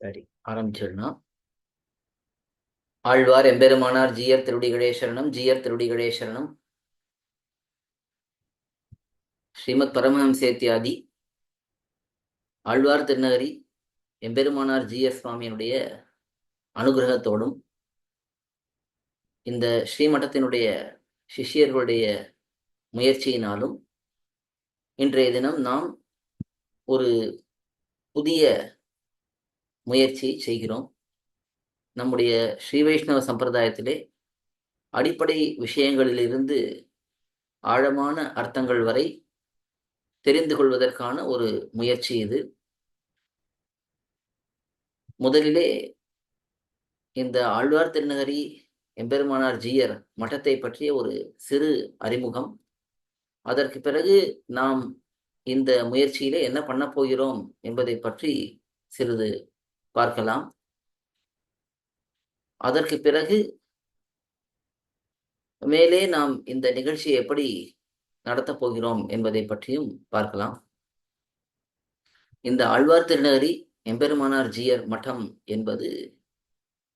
சரி, ஆரம்பிச்சிடலாம். ஆழ்வார் எம்பெருமானார் ஜீயர் திருடிகளே சரணம். ஜீயர் திருடிகளே சரணம். ஸ்ரீமத் பரமஹம்சேத்தியாதி ஆழ்வார் திருநகரி எம்பெருமானார் ஜீயர் சுவாமியினுடைய அனுகிரகத்தோடும் இந்த ஸ்ரீமட்டத்தினுடைய சிஷ்யர்களுடைய முயற்சியினாலும் இன்றைய தினம் நாம் ஒரு புதிய முயற்சியை செய்கிறோம். நம்முடைய ஸ்ரீ வைஷ்ணவ சம்பிரதாயத்திலே அடிப்படை விஷயங்களிலிருந்து ஆழமான அர்த்தங்கள் வரை தெரிந்து கொள்வதற்கான ஒரு முயற்சி இது. முதலிலே இந்த ஆழ்வார் திருநகரி எம்பெருமானார் ஜீயர் மட்டத்தை பற்றிய ஒரு சிறு அறிமுகம். அதற்கு பிறகு நாம் இந்த முயற்சியிலே என்ன பண்ண போகிறோம் என்பதை பற்றி சிறிது பார்க்கலாம். அதற்கு பிறகு மேலே நாம் இந்த நிகழ்ச்சியை எப்படி நடத்தப் போகிறோம் என்பதை பற்றியும் பார்க்கலாம். இந்த ஆழ்வார் திருநகரி எம்பெருமானார் ஜீயர் மட்டம் என்பது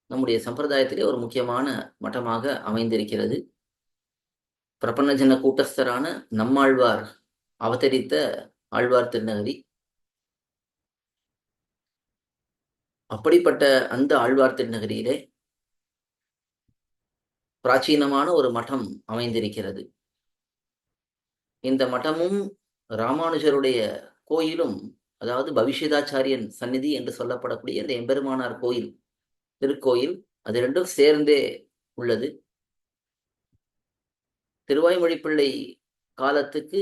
நம்முடைய சம்பிரதாயத்திலே ஒரு முக்கியமான மட்டமாக அமைந்திருக்கிறது. பிரபன்னஜன கூட்டஸ்தரான நம்மாழ்வார் அவதரித்த ஆழ்வார் திருநகரி. அப்படிப்பட்ட அந்த ஆழ்வார் திருநகரியிலே பிராச்சீனமான ஒரு மட்டம் அமைந்திருக்கிறது. இந்த மட்டமும் ராமானுஜருடைய கோயிலும், அதாவது பவிஷ்யதாச்சாரியன் சந்நிதி என்று சொல்லப்படக்கூடிய இந்த எம்பெருமானார் கோயில், திருக்கோயில், அது ரெண்டும் சேர்ந்தே உள்ளது. திருவாய்மொழிப்பிள்ளை காலத்துக்கு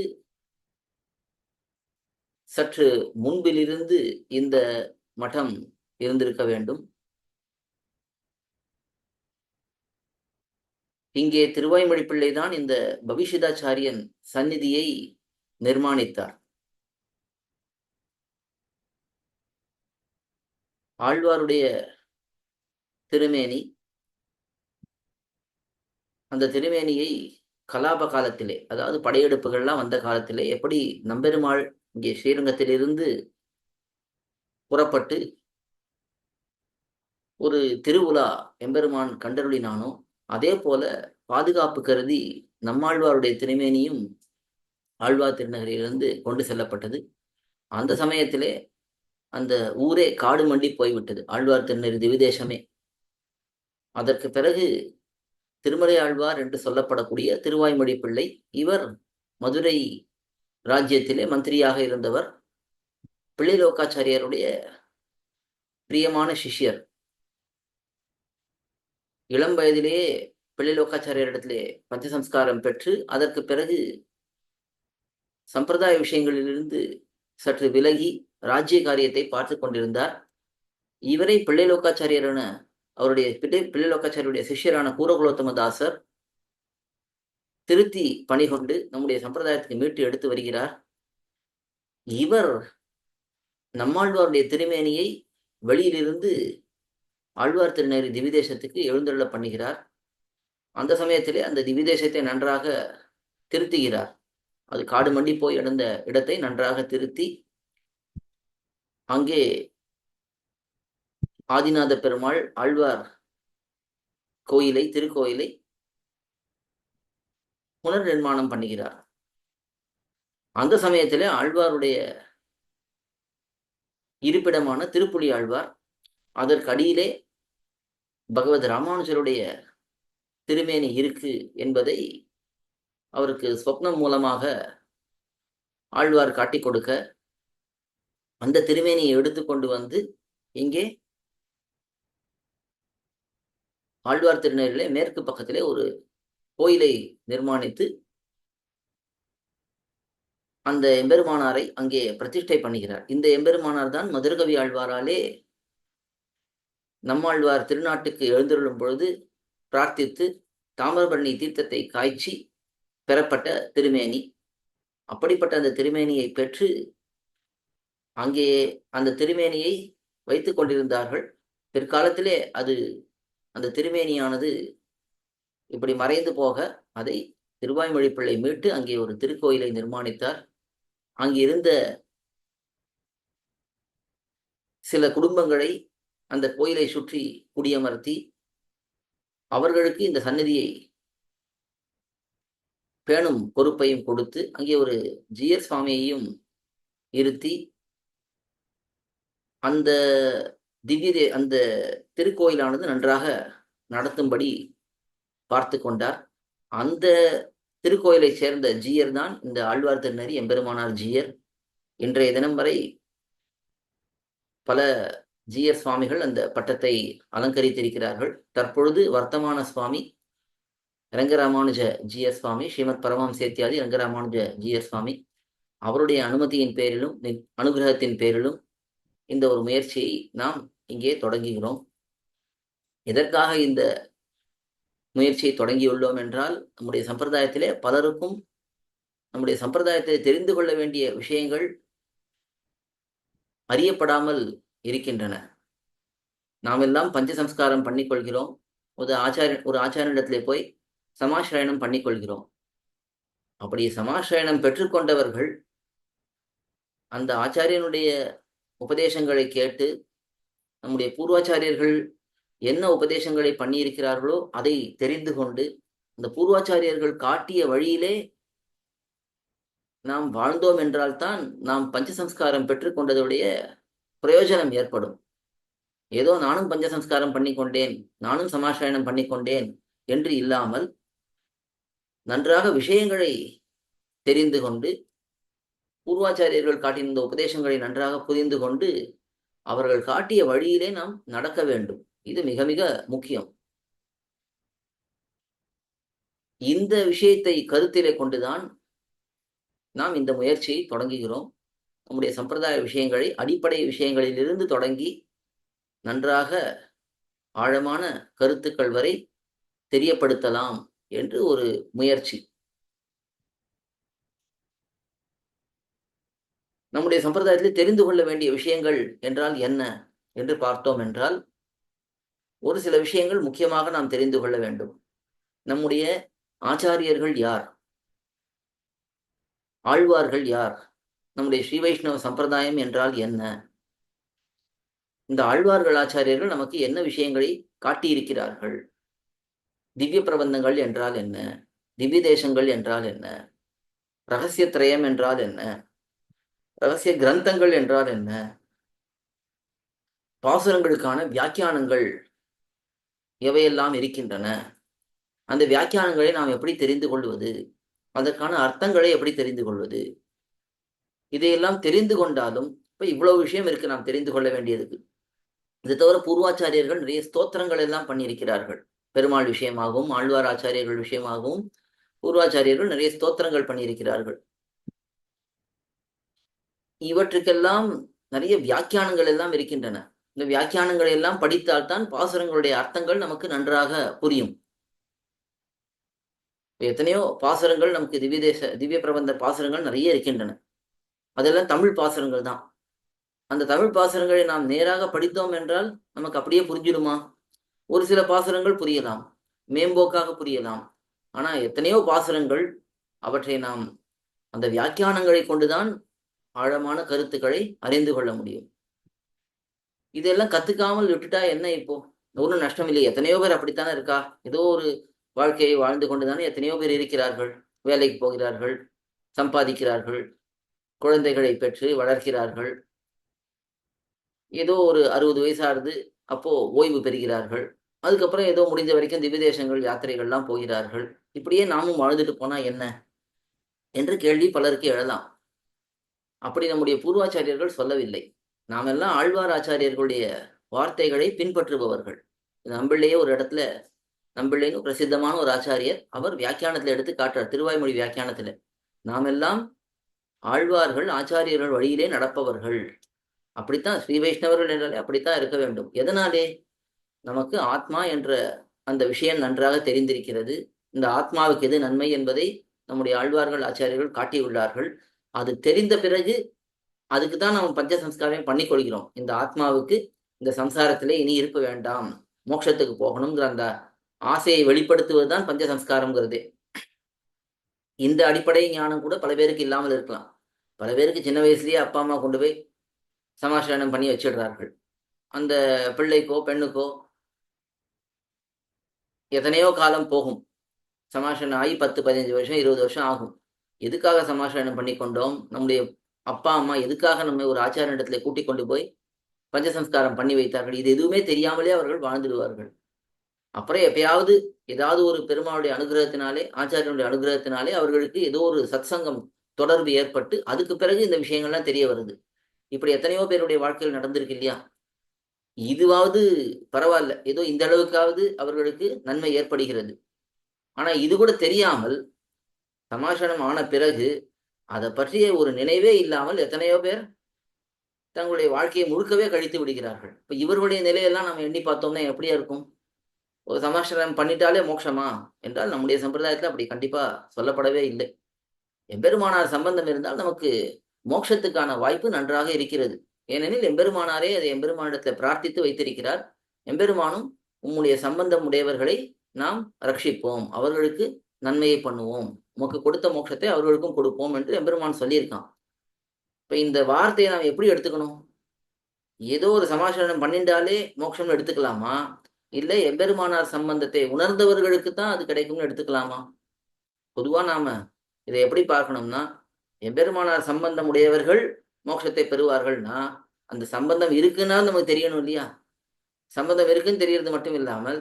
சற்று முன்பிலிருந்து இந்த மட்டம் இருந்திருக்க வேண்டும். இங்கே திருவாய்மொழிப்பிள்ளை தான் இந்த பவிஷ்யதாச்சாரியன் சந்நிதியை நிர்மாணித்தார். ஆழ்வாருடைய திருமேனி, அந்த திருமேனியை கலாப காலத்திலே, அதாவது படையெடுப்புகள்லாம் வந்த காலத்திலே, எப்படி நம்பெருமாள் இங்கே ஸ்ரீரங்கத்திலிருந்து புறப்பட்டு ஒரு திருவுலா எம்பெருமான் கண்டருளினானோ, அதே போல பாதுகாப்பு கருதி நம்மாழ்வாருடைய திருமேனியும் ஆழ்வார் திருநகரிலிருந்து கொண்டு செல்லப்பட்டது. அந்த சமயத்திலே அந்த ஊரே காடு மண்டி போய்விட்டது, ஆழ்வார் திருநகரி திவிதேசமே. அதற்கு பிறகு திருமலை ஆழ்வார் என்று சொல்லப்படக்கூடிய திருவாய்மொழி பிள்ளை, இவர் மதுரை ராஜ்யத்திலே மந்திரியாக இருந்தவர். பிள்ளை லோகாச்சாரியருடைய பிரியமான சிஷ்யர். இளம் வயதிலேயே பிள்ளை லோகாச்சாரியரிடத்திலே பஞ்சசம்ஸ்காரம் பெற்று அதற்கு பிறகு சம்பிரதாய விஷயங்களிலிருந்து சற்று விலகி ராஜ்ய காரியத்தை பார்த்து கொண்டிருந்தார். இவரை பிள்ளை லோகாச்சாரியரான அவருடைய பிள்ளை லோகாச்சாரியருடைய சிஷ்யரான கூரகுலோத்தமதாசர் திருத்தி பணி கொண்டு நம்முடைய சம்பிரதாயத்துக்கு மீட்டு எடுத்து வருகிறார். இவர் நம்மாழ்வாருடைய திருமேனியை வெளியிலிருந்து ஆழ்வார் திருநகரி திவிதேசத்துக்கு எழுந்தருள பண்ணுகிறார். அந்த சமயத்திலே அந்த திவிதேசத்தை நன்றாக திருத்துகிறார். அது காடு மண்டி போய் எழுந்த இடத்தை நன்றாக திருத்தி அங்கே ஆதிநாத பெருமாள் ஆழ்வார் கோயிலை, திருக்கோயிலை புனர் நிர்மாணம் பண்ணுகிறார். அந்த சமயத்திலே ஆழ்வாருடைய இருப்பிடமான திருப்புலி ஆழ்வார், அதற்கு அடியிலே பகவத் ராமானுஜருடைய திருமேனி இருக்கு என்பதை அவருக்கு ஸ்வப்னம் மூலமாக ஆழ்வார் காட்டிக் கொடுக்க, அந்த திருமேனியை எடுத்துக்கொண்டு வந்து இங்கே ஆழ்வார் திருநகரிலே மேற்கு பக்கத்திலே ஒரு கோயிலை நிர்மாணித்து அந்த எம்பெருமானாரை அங்கே பிரதிஷ்டை பண்ணுகிறார். இந்த எம்பெருமானார் தான் மதுரகவி ஆழ்வாராலே நம்மாழ்வார் திருநாட்டுக்கு எழுந்தருளும் பொழுது பிரார்த்தித்து தாமிரபரணி தீர்த்தத்தை காய்ச்சி பெறப்பட்ட திருமேனி. அப்படிப்பட்ட அந்த திருமேனியை பெற்று அங்கே அந்த திருமேனியை வைத்துக் கொண்டிருந்தார்கள். பிற்காலத்திலே அந்த திருமேனியானது இப்படி மறைந்து போக அதை திருவாய்மொழி பிள்ளை மீட்டு அங்கே ஒரு திருக்கோயிலை நிர்மாணித்தார். அங்கிருந்த சில குடும்பங்களை அந்த கோயிலை சுற்றி குடியமர்த்தி அவர்களுக்கு இந்த சந்நிதியை பேணும் பொறுப்பையும் கொடுத்து அங்கே ஒரு ஜீயர் சுவாமியையும் இருத்தி அந்த அந்த திருக்கோயிலானது நன்றாக நடத்தும்படி பார்த்து கொண்டார். அந்த திருக்கோயிலை சேர்ந்த ஜீயர் தான் இந்த ஆழ்வார் திருநெறி எம்பெருமானார் ஜீயர். இன்றைய தினம் வரை பல ஜீயர் சுவாமிகள் அந்த பட்டத்தை அலங்கரித்திருக்கிறார்கள். தற்பொழுது வர்த்தமான சுவாமி ரங்கராமானுஜ ஜீயர் சுவாமி, ஸ்ரீமத் பரமாம் சேத்தியாதி ரங்கராமானுஜ ஜீயர் சுவாமி, அவருடைய அனுமதியின் பேரிலும் அனுகிரகத்தின் பேரிலும் இந்த ஒரு முயற்சியை நாம் இங்கே தொடங்குகிறோம். எதற்காக இந்த முயற்சியை தொடங்கியுள்ளோம் என்றால், நம்முடைய சம்பிரதாயத்திலே பலருக்கும் நம்முடைய சம்பிரதாயத்தை தெரிந்து கொள்ள வேண்டிய விஷயங்கள் அறியப்படாமல் இருக்கின்றன. நாம் எல்லாம் பஞ்சசம்ஸ்காரம் பண்ணிக்கொள்கிறோம். ஒரு ஆச்சாரியனிடத்திலே போய் சமாசிரயணம் பண்ணிக்கொள்கிறோம். அப்படி சமாசிரயணம் பெற்றுக்கொண்டவர்கள் அந்த ஆச்சாரியனுடைய உபதேசங்களை கேட்டு நம்முடைய பூர்வாச்சாரியர்கள் என்ன உபதேசங்களை பண்ணியிருக்கிறார்களோ அதை தெரிந்து கொண்டு அந்த பூர்வாச்சாரியர்கள் காட்டிய வழியிலே நாம் வாழ்ந்தோம் என்றால்தான் நாம் பஞ்சசம்ஸ்காரம் பெற்றுக்கொண்டதுடைய பிரயோஜனம் ஏற்படும். ஏதோ நானும் பஞ்சசம்ஸ்காரம் பண்ணிக்கொண்டேன், நானும் சமாசிரயணம் பண்ணிக்கொண்டேன் என்று இல்லாமல் நன்றாக விஷயங்களை தெரிந்து கொண்டு பூர்வாச்சாரியர்கள் காட்டியிருந்த உபதேசங்களை நன்றாக புரிந்து கொண்டு அவர்கள் காட்டிய வழியிலே நாம் நடக்க வேண்டும். இது மிக மிக முக்கியம். இந்த விஷயத்தை கருத்திலே கொண்டுதான் நாம் இந்த முயற்சியை தொடங்குகிறோம். நம்முடைய சம்பிரதாய விஷயங்களை அடிப்படை விஷயங்களிலிருந்து தொடங்கி நன்றாக ஆழமான கருத்துக்கள் வரை தெரியப்படுத்தலாம் என்று ஒரு முயற்சி. நம்முடைய சம்பிரதாயத்தில் தெரிந்து கொள்ள வேண்டிய விஷயங்கள் என்றால் என்ன என்று பார்த்தோம் என்றால், ஒரு சில விஷயங்கள் முக்கியமாக நாம் தெரிந்து கொள்ள வேண்டும். நம்முடைய ஆச்சாரியர்கள் யார்? ஆழ்வார்கள் யார்? நம்முடைய ஸ்ரீ வைஷ்ணவ சம்பிரதாயம் என்றால் என்ன? இந்த ஆழ்வார்கள் ஆச்சாரியர்கள் நமக்கு என்ன விஷயங்களை காட்டியிருக்கிறார்கள்? திவ்ய பிரபந்தங்கள் என்றால் என்ன? திவ்ய தேசங்கள் என்றால் என்ன? ரகசிய திரயம் என்றால் என்ன? ரகசிய கிரந்தங்கள் என்றால் என்ன? பாசுரங்களுக்கான வியாக்கியானங்கள் எவையெல்லாம் இருக்கின்றன? அந்த வியாக்கியானங்களை நாம் எப்படி தெரிந்து கொள்வது? அதற்கான அர்த்தங்களை எப்படி தெரிந்து கொள்வது? இதையெல்லாம் தெரிந்து கொண்டாலும் இப்ப இவ்வளவு விஷயம் இருக்கு நாம் தெரிந்து கொள்ள வேண்டியதுக்கு. இது தவிர பூர்வாச்சாரியர்கள் நிறைய ஸ்தோத்திரங்கள் எல்லாம் பண்ணியிருக்கிறார்கள். பெருமாள் விஷயமாகவும் ஆழ்வார் ஆச்சாரியர்கள் விஷயமாகவும் பூர்வாச்சாரியர்கள் நிறைய ஸ்தோத்திரங்கள் பண்ணியிருக்கிறார்கள். இவற்றுக்கெல்லாம் நிறைய வியாக்கியானங்கள் எல்லாம் இருக்கின்றன. இந்த வியாக்கியானங்களை எல்லாம் படித்தால்தான் பாசுரங்களுடைய அர்த்தங்கள் நமக்கு நன்றாக புரியும். எத்தனையோ பாசுரங்கள் நமக்கு திவ்ய பிரபந்த பாசுரங்கள் நிறைய இருக்கின்றன. அதெல்லாம் தமிழ் பாசுரங்கள் தான். அந்த தமிழ் பாசுரங்களை நாம் நேராக படித்தோம் என்றால் நமக்கு அப்படியே புரிஞ்சிடுமா? ஒரு சில பாசுரங்கள் புரியலாம், மேம்போக்காக புரியலாம். ஆனா எத்தனையோ பாசுரங்கள் அவற்றை நாம் அந்த வியாக்கியானங்களை கொண்டுதான் ஆழமான கருத்துக்களை அறிந்து கொள்ள முடியும். இதெல்லாம் கத்துக்காமல் விட்டுட்டா என்ன? இப்போ ஒன்றும் நஷ்டம் இல்லை. எத்தனையோ பேர் அப்படித்தானே இருக்கா? ஏதோ ஒரு வாழ்க்கையை வாழ்ந்து கொண்டுதானே எத்தனையோ பேர் இருக்கிறார்கள். வேலைக்கு போகிறார்கள், சம்பாதிக்கிறார்கள், குழந்தைகளை பெற்று வளர்க்கிறார்கள். ஏதோ ஒரு 60 வயசாகுது, அப்போ ஓய்வு பெறுகிறார்கள். அதுக்கப்புறம் ஏதோ முடிஞ்ச வரைக்கும் திவ்ய தேசங்கள் யாத்திரைகள்லாம் போகிறார்கள். இப்படியே நாமும் வாழ்ந்துட்டு போனா என்ன என்று கேள்வி பலருக்கு எழலாம். அப்படி நம்முடைய பூர்வாச்சாரியர்கள் சொல்லவில்லை. நாம் எல்லாம் ஆழ்வார் ஆச்சாரியர்களுடைய வார்த்தைகளை பின்பற்றுபவர்கள். நம்பிள்ளையே ஒரு இடத்துல, நம்பிள்ளைன்னு பிரசித்தமான ஒரு ஆச்சாரியர், அவர் வியாக்கியானத்துல எடுத்து காட்டுறார். திருவாய்மொழி வியாக்கியானத்துல நாம் எல்லாம் ஆழ்வார்கள் ஆச்சாரியர்கள் வழியிலே நடப்பவர்கள். அப்படித்தான் ஸ்ரீ வைஷ்ணவர்கள் என்றாலே அப்படித்தான் இருக்க வேண்டும். எதனாலே? நமக்கு ஆத்மா என்ற அந்த விஷயம் நன்றாக தெரிந்திருக்கிறது. இந்த ஆத்மாவுக்கு எது நன்மை என்பதை நம்முடைய ஆழ்வார்கள் ஆச்சாரியர்கள் காட்டியுள்ளார்கள். அது தெரிந்த பிறகு அதுக்கு தான் நம்ம பஞ்சசம்ஸ்காரம் பண்ணி கொள்கிறோம். இந்த ஆத்மாவுக்கு இந்த சம்சாரத்திலே இனி இருக்க வேண்டாம், மோட்சத்துக்கு போகணுங்கிற அந்த ஆசையை வெளிப்படுத்துவதுதான் பஞ்சசம்ஸ்காரம்ங்கிறது. இந்த அடிப்படை ஞானம் கூட பல பேருக்கு இல்லாமல் இருக்கலாம். பல பேருக்கு சின்ன வயசுலயே அப்பா அம்மா கொண்டு போய் சமாசிரயணம் பண்ணி வச்சிடுறார்கள். அந்த பிள்ளைக்கோ பெண்ணுக்கோ எத்தனையோ காலம் போகும். சமாஷணம் ஆகி 10, 15 வருஷம், 20 வருஷம் ஆகும். எதுக்காக சமாஷணம் பண்ணி கொண்டோம்? நம்முடைய அப்பா அம்மா எதுக்காக நம்மை ஒரு ஆச்சாரியனிடத்துல கூட்டிக் கொண்டு போய் பஞ்சசம்ஸ்காரம் பண்ணி வைத்தார்கள்? இது எதுவுமே தெரியாமலே அவர்கள் வாழ்ந்துடுவார்கள். அப்புறம் எப்பயாவது ஏதாவது ஒரு பெருமாளுடைய அனுகிரகத்தினாலே, ஆச்சாரியனுடைய அனுகிரகத்தினாலே அவர்களுக்கு ஏதோ ஒரு சத்சங்கம் தொடர்பு ஏற்பட்டு அதுக்கு பிறகு இந்த விஷயங்கள்லாம் தெரிய வருது. இப்படி எத்தனையோ பேருடைய வாழ்க்கையில் நடந்திருக்கு இல்லையா? இதுவாவது பரவாயில்ல, ஏதோ இந்த அளவுக்காவது அவர்களுக்கு நன்மை ஏற்படுகிறது. ஆனா இது கூட தெரியாமல் சமாஷணம் ஆன பிறகு அதை பற்றிய ஒரு நினைவே இல்லாமல் எத்தனையோ பேர் தங்களுடைய வாழ்க்கையை முழுக்கவே கழித்து விடுகிறார்கள். இப்ப இவர்களுடைய நிலையெல்லாம் நம்ம எண்ணி பார்த்தோம்னா எப்படியா இருக்கும்? ஒரு சமாஷணம் பண்ணிட்டாலே மோட்சமா என்றால் நம்முடைய சம்பிரதாயத்துல அப்படி கண்டிப்பா சொல்லப்படவே இல்லை. எம்பெருமானார் சம்பந்தம் இருந்தால் நமக்கு மோட்சத்துக்கான வாய்ப்பு நன்றாக இருக்கிறது. ஏனெனில் எம்பெருமானாரே அதை எம்பெருமானிடத்தில் பிரார்த்தித்து வைத்திருக்கிறார். எம்பெருமானும் உம்முடைய சம்பந்தம் உடையவர்களை நாம் ரட்சிப்போம், அவர்களுக்கு நன்மையை பண்ணுவோம், உமக்கு கொடுத்த மோட்சத்தை அவர்களுக்கும் கொடுப்போம் என்று எம்பெருமான் சொல்லியிருக்கான். இப்ப இந்த வார்த்தையை நாம் எப்படி எடுத்துக்கணும்? ஏதோ ஒரு சமாச்சாரம் பண்ணிட்டாலே மோட்சம்னு எடுத்துக்கலாமா? இல்லை எம்பெருமானார் சம்பந்தத்தை உணர்ந்தவர்களுக்கு தான் அது கிடைக்கும்னு எடுத்துக்கலாமா? பொதுவா நாம இதை எப்படி பார்க்கணும்னா, எம்பெருமானார் சம்பந்தம் உடையவர்கள் மோட்சத்தை பெறுவார்கள்னா அந்த சம்பந்தம் இருக்குன்னா நமக்கு தெரியணும் இல்லையா? சம்பந்தம் இருக்குன்னு தெரியறது மட்டும் இல்லாமல்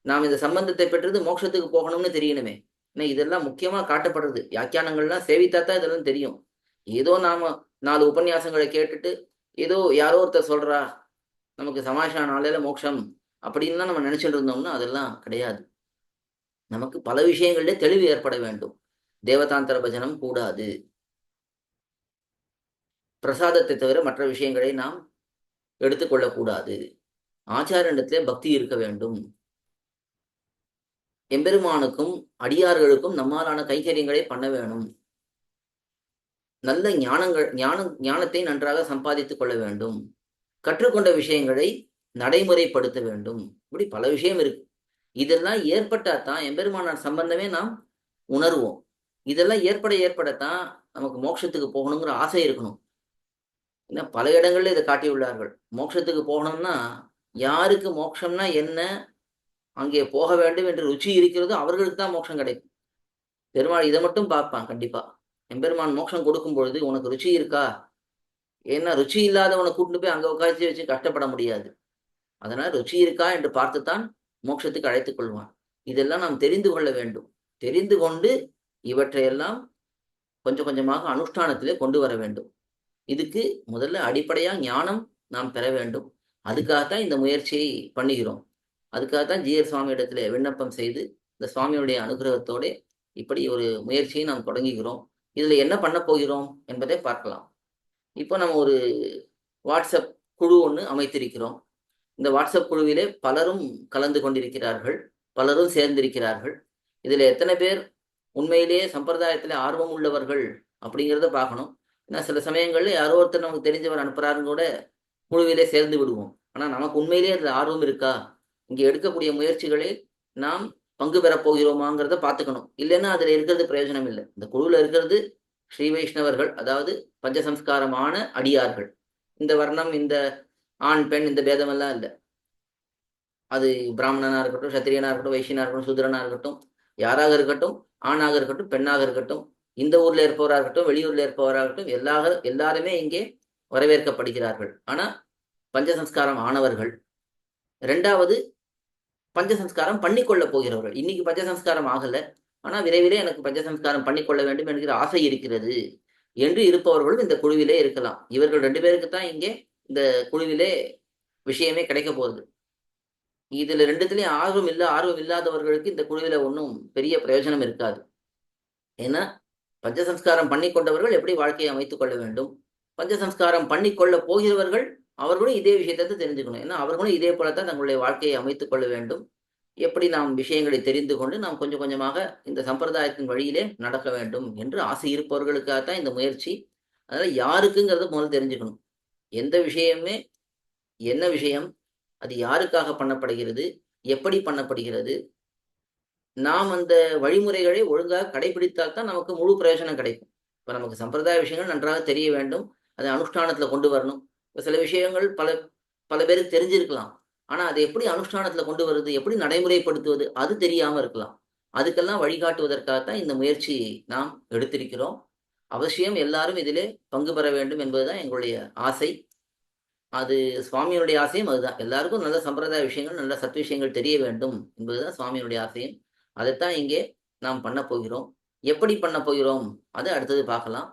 நாம் இந்த சம்பந்தத்தை பெற்றது மோட்சத்துக்கு போகணும்னு தெரியணுமே. ஏன்னா இதெல்லாம் முக்கியமா காட்டப்படுறது. வியாக்கியானங்கள்லாம் சேவித்தாத்தான் இதெல்லாம் தெரியும். ஏதோ நாம 4 உபன்யாசங்களை கேட்டுட்டு ஏதோ யாரோ ஒருத்தர் சொல்றா நமக்கு சமாஷா நாளையில மோட்சம் அப்படின்லாம் நம்ம நினைச்சிட்டு இருந்தோம்னா அதெல்லாம் கிடையாது. நமக்கு பல விஷயங்களிலே தெளிவு ஏற்பட வேண்டும். தேவதாந்தர பஜனம் கூடாது. பிரசாதத்தை தவிர மற்ற விஷயங்களை நாம் எடுத்துக்கொள்ளக்கூடாது. ஆச்சாரனிடத்திலே பக்தி இருக்க வேண்டும். எம்பெருமானுக்கும் அடியார்களுக்கும் நம்மாலான கைங்கரியங்களை பண்ண வேணும். நல்ல ஞானத்தை நன்றாக சம்பாதித்துக் கொள்ள வேண்டும். கற்றுக்கொண்ட விஷயங்களை நடைமுறைப்படுத்த வேண்டும். இப்படி பல விஷயம் இருக்கு. இதெல்லாம் ஏற்பட்டாதான் எம்பெருமானார் சம்பந்தமே நாம் உணர்வோம். இதெல்லாம் ஏற்படத்தான் நமக்கு மோட்சத்துக்கு போகணுங்கிற ஆசை இருக்கணும். ஏன்னா பல இடங்கள்ல இதை காட்டியுள்ளார்கள். மோட்சத்துக்கு போகணும்னா யாருக்கு மோட்சம்னா என்ன, அங்கே போக வேண்டும் என்று ருச்சி இருக்கிறதோ அவர்களுக்கு தான் மோட்சம் கிடைக்கும். பெருமாள் இதை மட்டும் பார்ப்பான் கண்டிப்பா. எம்பெருமான் மோட்சம் கொடுக்கும் பொழுது உனக்கு ருச்சி இருக்கா? ஏன்னா ருச்சி இல்லாதவனை கூட்டிட்டு போய் அங்க உட்காந்து வச்சு கஷ்டப்பட முடியாது. அதனால் ருச்சி இருக்கா என்று பார்த்துத்தான் மோட்சத்துக்கு அழைத்துக் கொள்வான். இதெல்லாம் நாம் தெரிந்து கொள்ள வேண்டும். தெரிந்து கொண்டு இவற்றையெல்லாம் கொஞ்சம் கொஞ்சமாக அனுஷ்டானத்திலே கொண்டு வர வேண்டும். இதுக்கு முதல்ல அடிப்படையா ஞானம் நாம் பெற வேண்டும். அதுக்காகத்தான் இந்த முயற்சியை பண்ணுகிறோம். அதுக்காகத்தான் ஜிஆர் சுவாமி இடத்துல விண்ணப்பம் செய்து இந்த சுவாமியுடைய அனுகிரகத்தோட இப்படி ஒரு முயற்சியை நாம் தொடங்குகிறோம். இதுல என்ன பண்ண போகிறோம் என்பதை பார்க்கலாம். இப்போ நம்ம ஒரு வாட்ஸ்அப் குழு ஒன்று அமைத்திருக்கிறோம். இந்த வாட்ஸ்அப் குழுவிலே பலரும் கலந்து கொண்டிருக்கிறார்கள், பலரும் சேர்ந்திருக்கிறார்கள். இதுல எத்தனை பேர் உண்மையிலேயே சம்பிரதாயத்துல ஆர்வம் உள்ளவர்கள் அப்படிங்கிறத பார்க்கணும். ஏன்னா சில சமயங்கள்ல யாரோ ஒருத்தர் நமக்கு தெரிஞ்சவர் அனுப்புறாருன்னு கூட குழுவிலே சேர்ந்து விடுவோம். ஆனா நமக்கு உண்மையிலேயே அதுல ஆர்வம் இருக்கா, இங்க எடுக்கக்கூடிய முயற்சிகளை நாம் பங்கு பெற போகிறோமாங்கிறத பார்த்துக்கணும். இல்லைன்னா அதுல இருக்கிறது பிரயோஜனம் இல்லை. இந்த குழுவில் இருக்கிறது ஸ்ரீ வைஷ்ணவர்கள், அதாவது பஞ்சசம்ஸ்காரமான அடியார்கள். இந்த வர்ணம், இந்த ஆண் பெண், இந்த பேதமெல்லாம் இல்லை. அது பிராமணனா இருக்கட்டும், சத்திரியனா இருக்கட்டும், வைஷ்யனா இருக்கட்டும், சூத்திரனா இருக்கட்டும், யாராக இருக்கட்டும், ஆணாக இருக்கட்டும், பெண்ணாக இருக்கட்டும், இந்த ஊர்ல இருப்பவராக இருக்கட்டும், வெளியூர்ல இருப்பவராக இருக்கட்டும், எல்லாருமே இங்கே வரவேற்கப்படுகிறார்கள். ஆனா பஞ்சசம்ஸ்காரம் ஆனவர்கள். 2வது பஞ்சசம்ஸ்காரம் பண்ணிக்கொள்ள போகிறவர்கள். இன்னைக்கு பஞ்சசம்ஸ்காரம் ஆகல, ஆனா விரைவிலே எனக்கு பஞ்சசம்ஸ்காரம் பண்ணிக்கொள்ள வேண்டும் என்கிற ஆசை இருக்கிறது என்று இருப்பவர்களும் இந்த குழுவிலே இருக்கலாம். இவர்கள் 2 பேருக்கு தான் இங்கே இந்த குழுவிலே விஷயமே கிடைக்க போகுது. இதுல 2த்துலயும் ஆர்வம் இல்லாதவர்களுக்கு இந்த குழுவில ஒன்றும் பெரிய பிரயோஜனம் இருக்காது. ஏன்னா பஞ்சசம்ஸ்காரம் பண்ணி கொண்டவர்கள் எப்படி வாழ்க்கையை அமைத்துக் கொள்ள வேண்டும், பஞ்சசம்ஸ்காரம் பண்ணி கொள்ள போகிறவர்கள் அவர்களும் இதே விஷயத்தை தெரிஞ்சுக்கணும். ஏன்னா அவர்களும் இதே போலத்தான் தங்களுடைய வாழ்க்கையை அமைத்துக் கொள்ள வேண்டும். எப்படி நாம் விஷயங்களை தெரிந்து கொண்டு நாம் கொஞ்சம் கொஞ்சமாக இந்த சம்பிரதாயத்தின் வழியிலே நடக்க வேண்டும் என்று ஆசை இருப்பவர்களுக்காகத்தான் இந்த முயற்சி. அதனால யாருக்குங்கிறத முதல்ல தெரிஞ்சுக்கணும். எந்த விஷயமே என்ன விஷயம், அது யாருக்காக பண்ணப்படுகிறது, எப்படி பண்ணப்படுகிறது, நாம் அந்த வழிமுறைகளை ஒழுங்காக கடைபிடித்தால் தான் நமக்கு முழு பிரயோஜனம் கிடைக்கும். இப்ப நமக்கு சம்பிரதாய விஷயங்கள் நன்றாக தெரிய வேண்டும், அதை அனுஷ்டானத்துல கொண்டு வரணும். இப்ப சில விஷயங்கள் பல பல பேருக்கு தெரிஞ்சிருக்கலாம். ஆனா அதை எப்படி அனுஷ்டானத்துல கொண்டு வருது, எப்படி நடைமுறைப்படுத்துவது, அது தெரியாம இருக்கலாம். அதுக்கெல்லாம் வழிகாட்டுவதற்காகத்தான் இந்த முயற்சியை நாம் எடுத்திருக்கிறோம். அவசியம் எல்லாரும் இதிலே பங்கு பெற வேண்டும் என்பதுதான் எங்களுடைய ஆசை. அது சுவாமியினுடைய ஆசையும் அதுதான். எல்லாருக்கும் நல்ல சம்பிரதாய விஷயங்கள், நல்ல சத் விஷயங்கள் தெரிய வேண்டும் என்பதுதான் சுவாமியினுடைய ஆசையும். அதைத்தான் இங்கே நாம் பண்ண போகிறோம். எப்படி பண்ண போகிறோம் அதை அடுத்தது பார்க்கலாம்.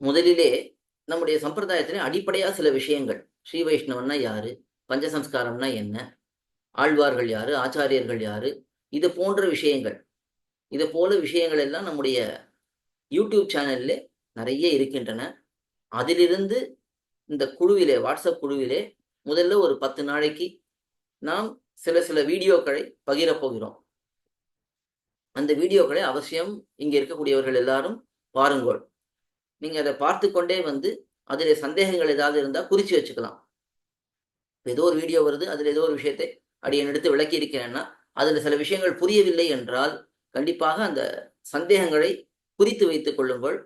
முதலிலே நம்முடைய சம்பிரதாயத்திலே அடிப்படையா சில விஷயங்கள், ஸ்ரீ வைஷ்ணவன்னா யாரு, பஞ்சசம்ஸ்காரம்னா என்ன, ஆழ்வார்கள் யாரு, ஆச்சாரியர்கள் யாரு, இது போன்ற விஷயங்கள், இது போல விஷயங்கள் எல்லாம் நம்முடைய யூடியூப் சேனல்ல நிறைய இருக்கின்றன. அதிலிருந்து இந்த குழுவிலே, வாட்ஸ்அப் குழுவிலே முதல்ல ஒரு 10 நாளைக்கு நாம் சில சில வீடியோக்களை பகிரப் போகிறோம். அந்த வீடியோக்களை அவசியம் இங்க இருக்கக்கூடியவர்கள் எல்லாரும் பாருங்கள். நீங்க அதை பார்த்து கொண்டே வந்து அதிலே சந்தேகங்கள் ஏதாவது இருந்தால் குறிச்சு வச்சுக்கலாம். ஏதோ ஒரு வீடியோ வருது, அதில் ஏதோ ஒரு விஷயத்தை அடியேன் எடுத்து விளக்கி இருக்கிறேன்னா, அதில் சில விஷயங்கள் புரியவில்லை என்றால் கண்டிப்பாக அந்த சந்தேகங்களை குறித்து வைத்துக் கொள்ளுங்கள்.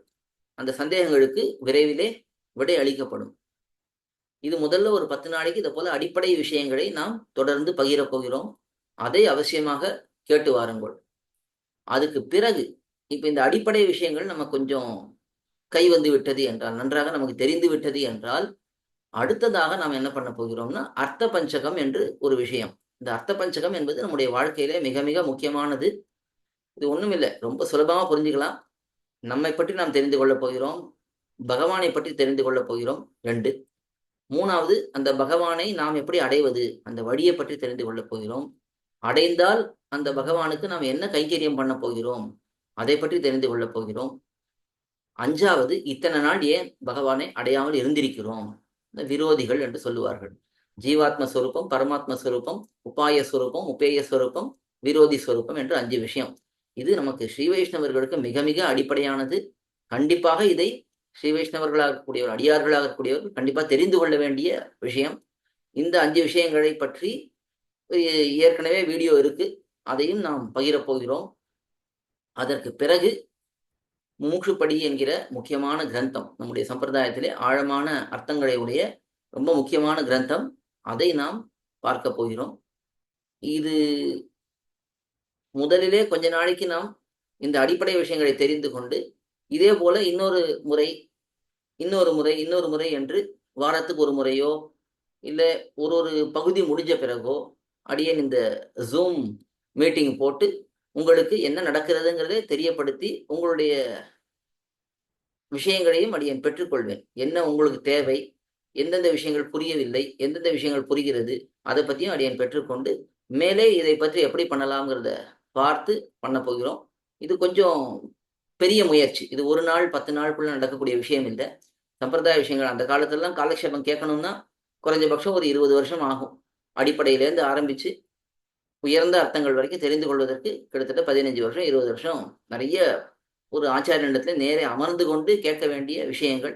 அந்த சந்தேகங்களுக்கு விரைவிலே விடை அளிக்கப்படும். இது முதல்ல ஒரு 10 நாளைக்கு இதை போல அடிப்படை விஷயங்களை நாம் தொடர்ந்து பகிரப் போகிறோம். அதை அவசியமாக கேட்டு வாருங்கள். அதுக்கு பிறகு இப்ப இந்த அடிப்படை விஷயங்கள் நம்ம கொஞ்சம் கை வந்து விட்டது என்றால், நன்றாக நமக்கு தெரிந்து விட்டது என்றால், அடுத்ததாக நாம் என்ன பண்ண போகிறோம்னா அர்த்த பஞ்சகம் என்று ஒரு விஷயம். இந்த அர்த்த பஞ்சகம் என்பது நம்முடைய வாழ்க்கையிலே மிக மிக முக்கியமானது. இது ஒண்ணும் இல்லை, ரொம்ப சுலபமா புரிஞ்சுக்கலாம். நம்மை பற்றி நாம் தெரிந்து கொள்ளப் போகிறோம், பகவானை பற்றி தெரிந்து கொள்ளப் போகிறோம் 2. 3வது அந்த பகவானை நாம் எப்படி அடைவது, அந்த வழியை பற்றி தெரிந்து கொள்ளப் போகிறோம். அடைந்தால் அந்த பகவானுக்கு நாம் என்ன கைங்கரியம் பண்ண போகிறோம், அதை பற்றி தெரிந்து கொள்ளப் போகிறோம். 5வது இத்தனை நாள் ஏன் பகவானை அடையாமல் இருந்திருக்கிறோம், இந்த விரோதிகள் என்று சொல்லுவார்கள். ஜீவாத்ம ஸ்வரூபம், பரமாத்ம ஸ்வரூபம், உபாய ஸ்வரூபம், உபேய ஸ்வரூபம், விரோதி ஸ்வரூபம் என்று 5 விஷயம். இது நமக்கு ஸ்ரீ வைஷ்ணவர்களுக்கு மிக மிக அடிப்படையானது. கண்டிப்பாக இதை ஸ்ரீ வைஷ்ணவர்களாக இருக்கக்கூடியவர், அடியார்களாக இருக்கக்கூடியவர்கள் கண்டிப்பாக தெரிந்து கொள்ள வேண்டிய விஷயம். இந்த 5 விஷயங்களை பற்றி ஏற்கனவே வீடியோ இருக்கு, அதையும் நாம் பகிரப் போகிறோம். அதற்கு பிறகு முமுட்சுப்படி என்கிற முக்கியமான கிரந்தம், நம்முடைய சம்பிரதாயத்திலே ஆழமான அர்த்தங்களை உடைய ரொம்ப முக்கியமான கிரந்தம், அதை நாம் பார்க்க போகிறோம். இது முதலிலே கொஞ்ச நாளைக்கு நாம் இந்த அடிப்படை விஷயங்களை தெரிந்து கொண்டு, இதே போல இன்னொரு முறை என்று வாரத்துக்கு ஒரு முறையோ இல்ல ஒரு பகுதி முடிஞ்ச பிறகோ அடியேன் இந்த ஜூம் மீட்டிங் போட்டு உங்களுக்கு என்ன நடக்கிறதுங்கிறதை தெரியப்படுத்தி உங்களுடைய விஷயங்களையும் அடியேன் பெற்றுக்கொள்வேன். என்ன உங்களுக்கு தேவை, எந்தெந்த விஷயங்கள் புரியவில்லை, எந்தெந்த விஷயங்கள் புரிகிறது, அதை பற்றியும் அடியேன் பெற்றுக்கொண்டு மேலே இதை பற்றி எப்படி பண்ணலாம்ங்கிறத பார்த்து பண்ண போகிறோம். இது கொஞ்சம் பெரிய முயற்சி. இது ஒரு நாள் 10 நாளுக்குள்ள நடக்கக்கூடிய விஷயம் இல்லை. சம்பிரதாய விஷயங்கள் அந்த காலத்திலலாம் காலக்ஷேபம் கேட்கணும்னா குறைஞ்சபட்சம் ஒரு 20 வருஷம் ஆகும். அடிப்படையிலேருந்து ஆரம்பிச்சு உயர்ந்த அர்த்தங்கள் வரைக்கும் தெரிந்து கொள்வதற்கு கிட்டத்தட்ட 15 வருஷம் 20 வருஷம் நிறைய ஒரு ஆச்சாரியனிடத்துல நேரே அமர்ந்து கொண்டு கேட்க வேண்டிய விஷயங்கள்.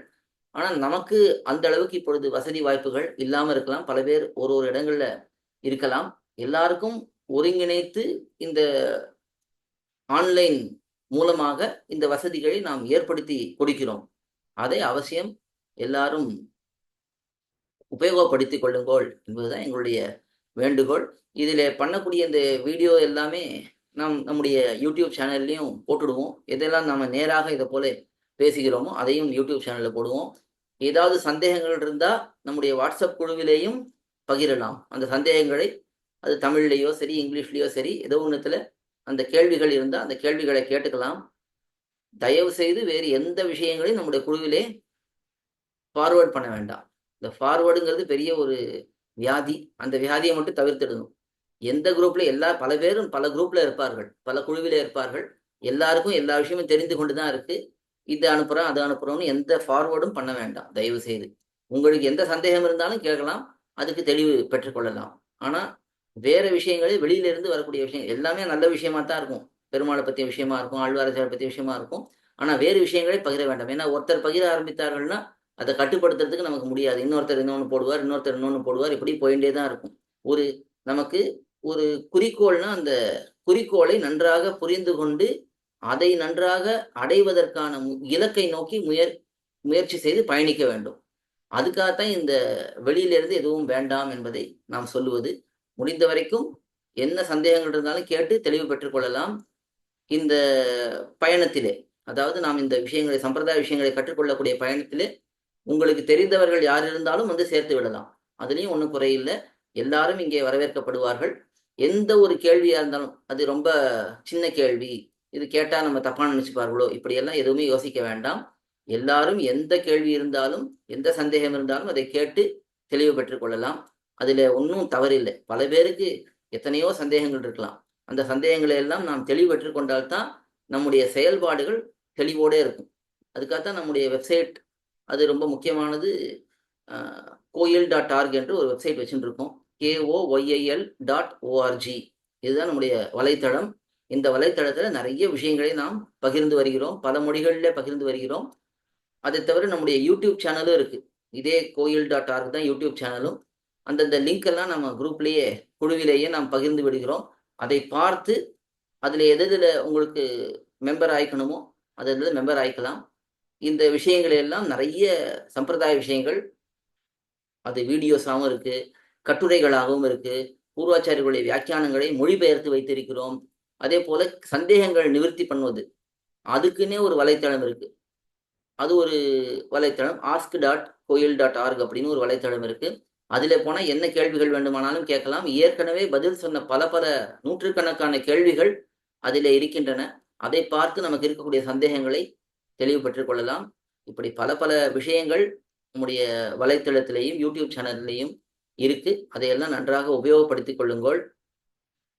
ஆனால் நமக்கு அந்த அளவுக்கு இப்பொழுது வசதி வாய்ப்புகள் இல்லாமல் இருக்கலாம். பல பேர் ஒரு இடங்கள்ல இருக்கலாம். எல்லாருக்கும் ஒருங்கிணைத்து இந்த ஆன்லைன் மூலமாக இந்த வசதிகளை நாம் ஏற்படுத்தி கொடுக்கிறோம். அதை அவசியம் எல்லாரும் உபயோகப்படுத்திக் கொள்ளுங்கள் என்பதுதான் எங்களுடைய வேண்டுகோள். இதில் பண்ணக்கூடிய இந்த வீடியோ எல்லாமே நாம் நம்முடைய யூடியூப் சேனல்லையும் போட்டுடுவோம். எதெல்லாம் நம்ம நேராக இதை போல பேசுகிறோமோ அதையும் யூடியூப் சேனலில் போடுவோம். ஏதாவது சந்தேகங்கள் இருந்தால் நம்முடைய வாட்ஸ்அப் குழுவிலேயும் பகிரலாம். அந்த சந்தேகங்களை அது தமிழ்லையோ சரி, இங்கிலீஷ்லேயோ சரி, ஏதோ ஒன்றுத்தில் அந்த கேள்விகள் இருந்தால் அந்த கேள்விகளை கேட்டுக்கலாம். தயவு செய்து வேறு எந்த விஷயங்களையும் நம்முடைய குழுவிலே ஃபார்வேர்ட் பண்ண வேண்டாம். இந்த ஃபார்வேர்டுங்கிறது பெரிய ஒரு வியாதி. அந்த வியாதியை மட்டும் தவிர்த்திடணும். எந்த குரூப்ல பல பேரும் பல குரூப்ல இருப்பார்கள், பல குழுவில இருப்பார்கள். எல்லாருக்கும் எல்லா விஷயமும் தெரிந்து கொண்டுதான் இருக்கு. இது அனுப்புறோம், அது அனுப்புறோம்னு எந்த ஃபார்வேர்டும் பண்ண வேண்டாம் தயவு செய்து. உங்களுக்கு எந்த சந்தேகம் இருந்தாலும் கேட்கலாம், அதுக்கு தெளிவு பெற்றுக்கொள்ளலாம். ஆனா வேற விஷயங்களே வெளியில இருந்து வரக்கூடிய விஷயம் எல்லாமே நல்ல விஷயமா தான் இருக்கும். பெருமாளை பற்றிய விஷயமா இருக்கும், ஆழ்வாராச்சாரை பற்றிய விஷயமா இருக்கும். ஆனா வேறு விஷயங்களை பகிர வேண்டாம். ஏன்னா ஒருத்தர் பகிர ஆரம்பித்தார்கள்னா அதை கட்டுப்படுத்துறதுக்கு நமக்கு முடியாது. இன்னொருத்தர் இன்னொன்று போடுவார், இன்னொருத்தர் இன்னொன்று போடுவார், இப்படி போயிட்டே தான் இருக்கும். நமக்கு ஒரு குறிக்கோள்னா அந்த குறிக்கோளை நன்றாக புரிந்து கொண்டு அதை நன்றாக அடைவதற்கான இலக்கை நோக்கி முயற்சி செய்து பயணிக்க வேண்டும். அதுக்காகத்தான் இந்த வெளியிலிருந்து எதுவும் வேண்டாம் என்பதை நாம் சொல்லுவது. முடிந்த வரைக்கும் என்ன சந்தேகங்கள் இருந்தாலும் கேட்டு தெளிவு பெற்றுக் கொள்ளலாம். இந்த பயணத்திலே, அதாவது நாம் இந்த விஷயங்களை, சம்பிரதாய விஷயங்களை கற்றுக்கொள்ளக்கூடிய பயணத்திலே உங்களுக்கு தெரிந்தவர்கள் யார் இருந்தாலும் வந்து சேர்த்து விடலாம். அதுலயும் ஒண்ணும் குறையில்ல. எல்லாரும் இங்கே வரவேற்கப்படுவார்கள். எந்த ஒரு கேள்வியா இருந்தாலும், அது ரொம்ப சின்ன கேள்வி, இது கேட்டா நம்ம தப்பா நினைச்சுப்பார்களோ, இப்படியெல்லாம் எதுவுமே யோசிக்க வேண்டாம். எல்லாரும் எந்த கேள்வி இருந்தாலும், எந்த சந்தேகம் இருந்தாலும் அதை கேட்டு தெளிவு பெற்றுக் கொள்ளலாம். அதுல ஒண்ணும் தவறில்லை. பல பேருக்கு எத்தனையோ சந்தேகங்கள் இருக்கலாம். அந்த சந்தேகங்களை எல்லாம் நாம் தெளிவு பெற்றுக் கொண்டால்தான் நம்முடைய செயல்பாடுகள் தெளிவோட இருக்கும். அதுக்காகத்தான் நம்முடைய வெப்சைட் அது ரொம்ப முக்கியமானது. கோயில்.org என்று ஒரு வெப்சைட் வச்சுருக்கோம். KOYIL.org. இதுதான் நம்முடைய வலைத்தளம். இந்த வலைத்தளத்தில் நிறைய விஷயங்களை நாம் பகிர்ந்து வருகிறோம். பல மொழிகளில் பகிர்ந்து வருகிறோம். அதை தவிர நம்முடைய யூடியூப் சேனலும் இருக்கு. இதே கோயில்.org தான் யூடியூப் சேனலும். அந்தந்த லிங்க் எல்லாம் நம்ம குரூப்லேயே, குழுவிலேயே நாம் பகிர்ந்து விடுகிறோம். அதை பார்த்து அதில் எதில் உங்களுக்கு மெம்பர் ஆயிக்கணுமோ அதில் மெம்பர் ஆயிக்கலாம். இந்த விஷயங்கள் எல்லாம் நிறைய சம்பிரதாய விஷயங்கள், அது வீடியோஸாகவும் இருக்கு, கட்டுரைகளாகவும் இருக்கு. பூர்வாச்சாரியர்களுடைய வியாக்கியானங்களை மொழிபெயர்த்து வைத்திருக்கிறோம். அதே போல சந்தேகங்கள் நிவர்த்தி பண்ணுவது, அதுக்குன்னே ஒரு வலைத்தளம் இருக்கு. அது ஒரு வலைத்தளம் ask.coil.org அப்படின்னு ஒரு வலைத்தளம் இருக்கு. அதுல போனா என்ன கேள்விகள் வேண்டுமானாலும் கேட்கலாம். ஏற்கனவே பதில் சொன்ன பல பல நூற்றுக்கணக்கான கேள்விகள் அதில் இருக்கின்றன. அதை பார்த்து நமக்கு இருக்கக்கூடிய சந்தேகங்களை தெளிவு பெற்றுக் கொள்ளலாம். இப்படி பல பல விஷயங்கள் நம்முடைய வலைத்தளத்திலேயும் யூடியூப் சேனல்லையும் இருக்கு. அதையெல்லாம் நன்றாக உபயோகப்படுத்திக் கொள்ளுங்கள்.